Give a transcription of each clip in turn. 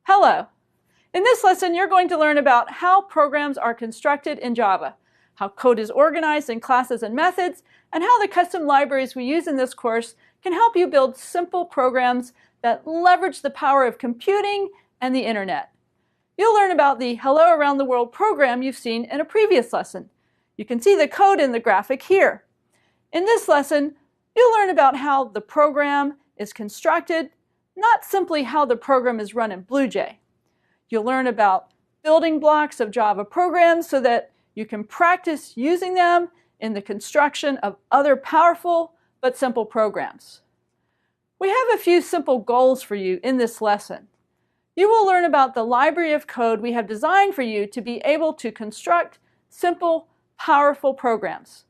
Hello! In this lesson, you're going to learn about how programs are constructed in Java, how code is organized in classes and methods, and how the custom libraries we use in this course can help you build simple programs that leverage the power of computing and the internet. You'll learn about the Hello Around the World program you've seen in a previous lesson. You can see the code in the graphic here. In this lesson, you'll learn about how the program is constructed, not simply how the program is run in BlueJ. You'll learn about building blocks of Java programs so that you can practice using them in the construction of other powerful but simple programs. We have a few simple goals for you in this lesson. You will learn about the library of code we have designed for you to be able to construct simple, powerful programs.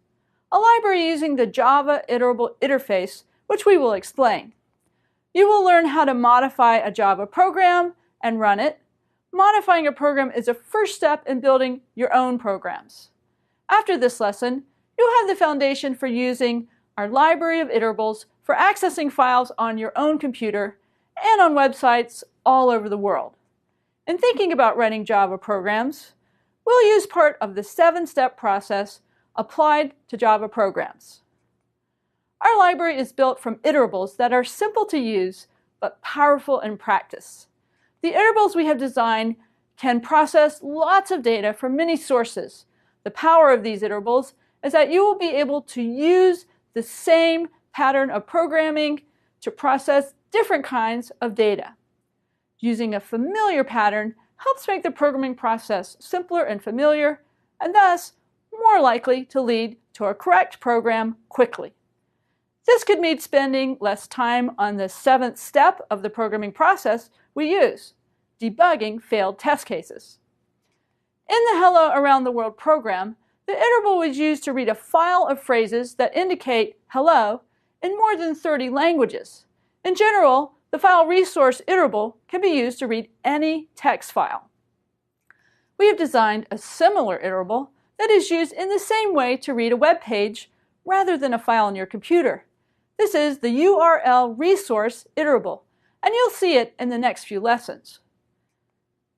A library using the Java iterable interface, which we will explain. You will learn how to modify a Java program and run it. Modifying a program is a first step in building your own programs. After this lesson, you'll have the foundation for using our library of iterables for accessing files on your own computer and on websites all over the world. In thinking about writing Java programs, we'll use part of the 7-step process applied to Java programs. Our library is built from iterables that are simple to use but powerful in practice. The iterables we have designed can process lots of data from many sources. The power of these iterables is that you will be able to use the same pattern of programming to process different kinds of data. Using a familiar pattern helps make the programming process simpler and familiar, and thus more likely to lead to a correct program quickly. This could mean spending less time on the 7th step of the programming process we use, debugging failed test cases. In the Hello Around the World program, the iterable was used to read a file of phrases that indicate hello in more than 30 languages. In general, the file resource iterable can be used to read any text file. We have designed a similar iterable that is used in the same way to read a web page rather than a file on your computer. This is the URL resource iterable, and you'll see it in the next few lessons.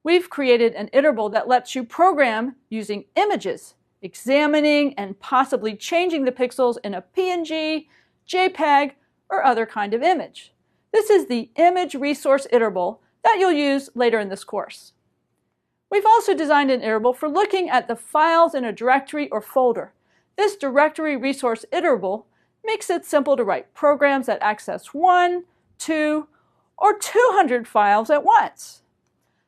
We've created an iterable that lets you program using images, examining and possibly changing the pixels in a PNG, JPEG, or other kind of image. This is the image resource iterable that you'll use later in this course. We've also designed an iterable for looking at the files in a directory or folder. This directory resource iterable makes it simple to write programs that access 1, 2, or 200 files at once.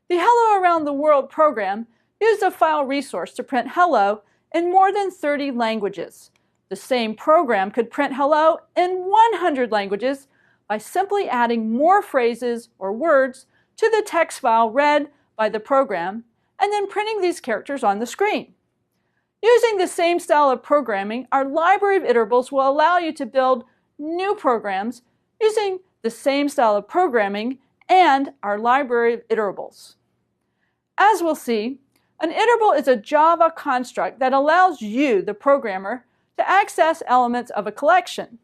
The Hello Around the World program used a file resource to print hello in more than 30 languages. The same program could print hello in 100 languages by simply adding more phrases or words to the text file read by the program and then printing these characters on the screen. Using the same style of programming, our library of iterables will allow you to build new programs using the same style of programming and our library of iterables. As we'll see, an iterable is a Java construct that allows you, the programmer, to access elements of a collection.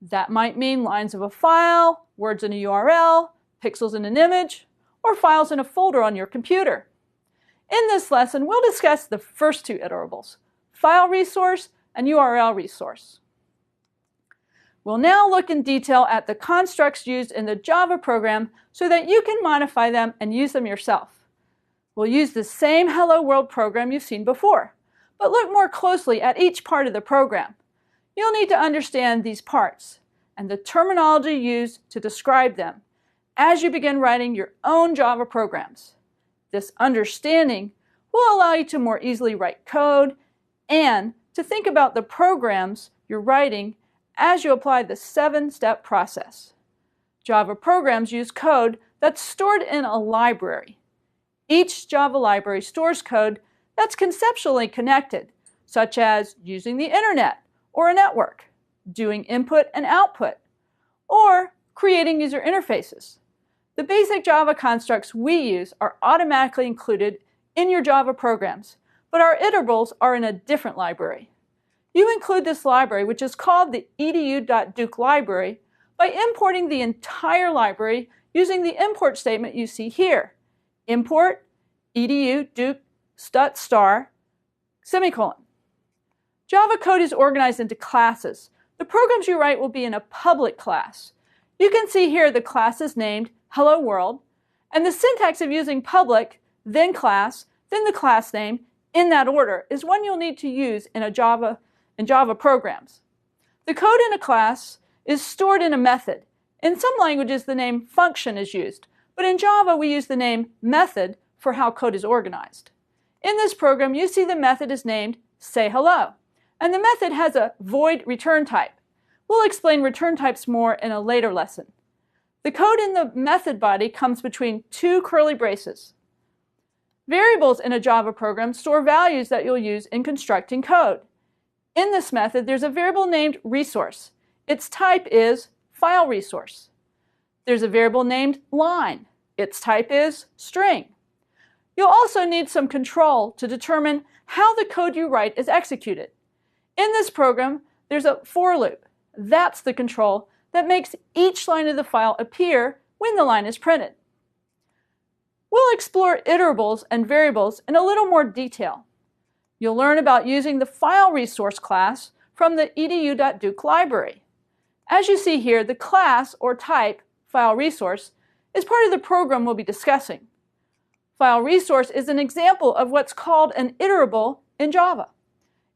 That might mean lines of a file, words in a URL, pixels in an image, or files in a folder on your computer. In this lesson, we'll discuss the first two iterables, file resource and URL resource. We'll now look in detail at the constructs used in the Java program so that you can modify them and use them yourself. We'll use the same Hello World program you've seen before, but look more closely at each part of the program. You'll need to understand these parts and the terminology used to describe them as you begin writing your own Java programs. This understanding will allow you to more easily write code and to think about the programs you're writing as you apply the 7-step process. Java programs use code that's stored in a library. Each Java library stores code that's conceptually connected, such as using the internet or a network, doing input and output, or creating user interfaces. The basic Java constructs we use are automatically included in your Java programs, but our iterables are in a different library. You include this library, which is called the D2.2.3 library, by importing the entire library using the import statement you see here. Import edu duke.star semicolon. Java code is organized into classes. The programs you write will be in a public class. You can see here the class is named Hello World, and the syntax of using public, then class, then the class name, in that order, is one you'll need to use in Java programs. The code in a class is stored in a method. In some languages, the name function is used, but in Java, we use the name method for how code is organized. In this program, you see the method is named sayHello, and the method has a void return type. We'll explain return types more in a later lesson. The code in the method body comes between two curly braces. Variables in a Java program store values that you'll use in constructing code. In this method, there's a variable named resource. Its type is file resource. There's a variable named line. Its type is string. You'll also need some control to determine how the code you write is executed. In this program, there's a for loop. That's the control that makes each line of the file appear when the line is printed. We'll explore iterables and variables in a little more detail. You'll learn about using the file resource class from the edu.duke library. As you see here, the class or type file resource is part of the program we'll be discussing. File resource is an example of what's called an iterable in Java.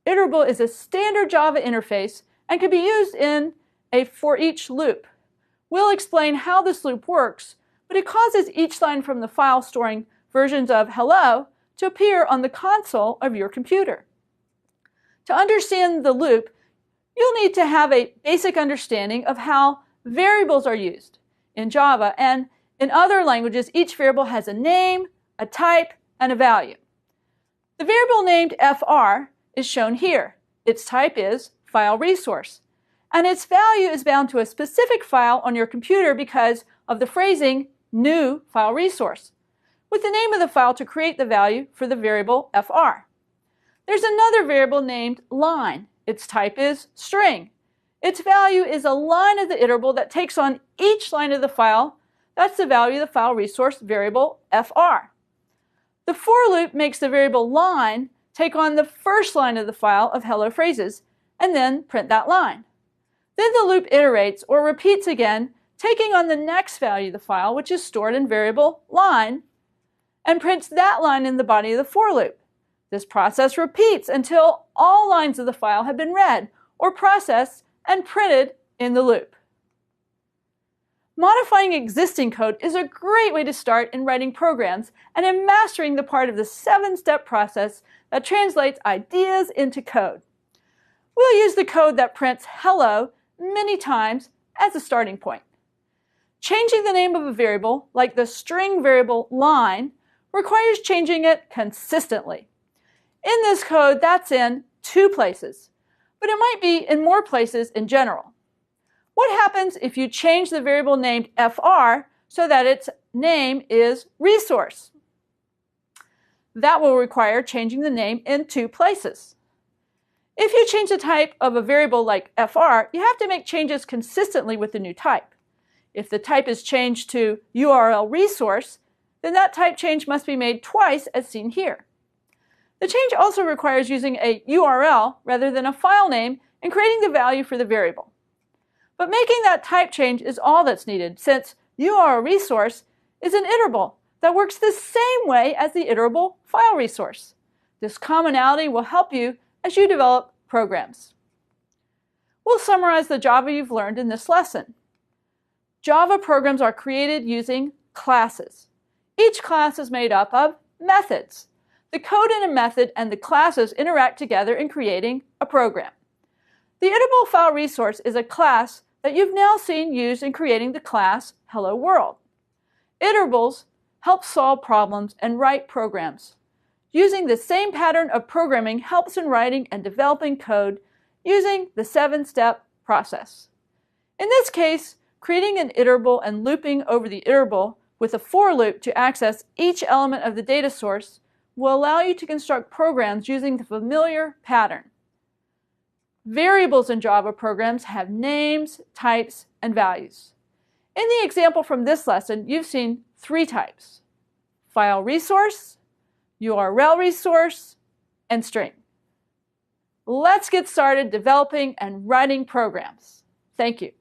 Iterable is a standard Java interface and can be used in a for each loop. We'll explain how this loop works, but it causes each line from the file storing versions of hello to appear on the console of your computer. To understand the loop, you'll need to have a basic understanding of how variables are used. In Java and in other languages, each variable has a name, a type, and a value. The variable named fr is shown here. Its type is file resource, and its value is bound to a specific file on your computer because of the phrasing new file resource, with the name of the file to create the value for the variable fr. There's another variable named line. Its type is string. Its value is a line of the iterable that takes on each line of the file. That's the value of the file resource variable fr. The for loop makes the variable line take on the first line of the file of hello phrases and then print that line. Then the loop iterates or repeats again, taking on the next value of the file, which is stored in variable line, and prints that line in the body of the for loop. This process repeats until all lines of the file have been read or processed and printed in the loop. Modifying existing code is a great way to start in writing programs and in mastering the part of the 7-step process that translates ideas into code. We'll use the code that prints hello many times as a starting point. Changing the name of a variable, like the string variable line, requires changing it consistently. In this code, that's in 2 places, but it might be in more places in general. What happens if you change the variable named fr so that its name is resource? That will require changing the name in 2 places. If you change the type of a variable like fr, you have to make changes consistently with the new type. If the type is changed to URL resource, then that type change must be made twice as seen here. The change also requires using a URL rather than a file name in creating the value for the variable. But making that type change is all that's needed, since URL resource is an iterable that works the same way as the iterable file resource. This commonality will help you as you develop programs. We'll summarize the Java you've learned in this lesson. Java programs are created using classes. Each class is made up of methods. The code in a method and the classes interact together in creating a program. The iterable file resource is a class that you've now seen used in creating the class Hello World. Iterables help solve problems and write programs. Using the same pattern of programming helps in writing and developing code using the 7-step process. In this case, creating an iterable and looping over the iterable with a for loop to access each element of the data source will allow you to construct programs using the familiar pattern. Variables in Java programs have names, types, and values. In the example from this lesson, you've seen 3 types: file resource, URL resource, and string. Let's get started developing and writing programs. Thank you.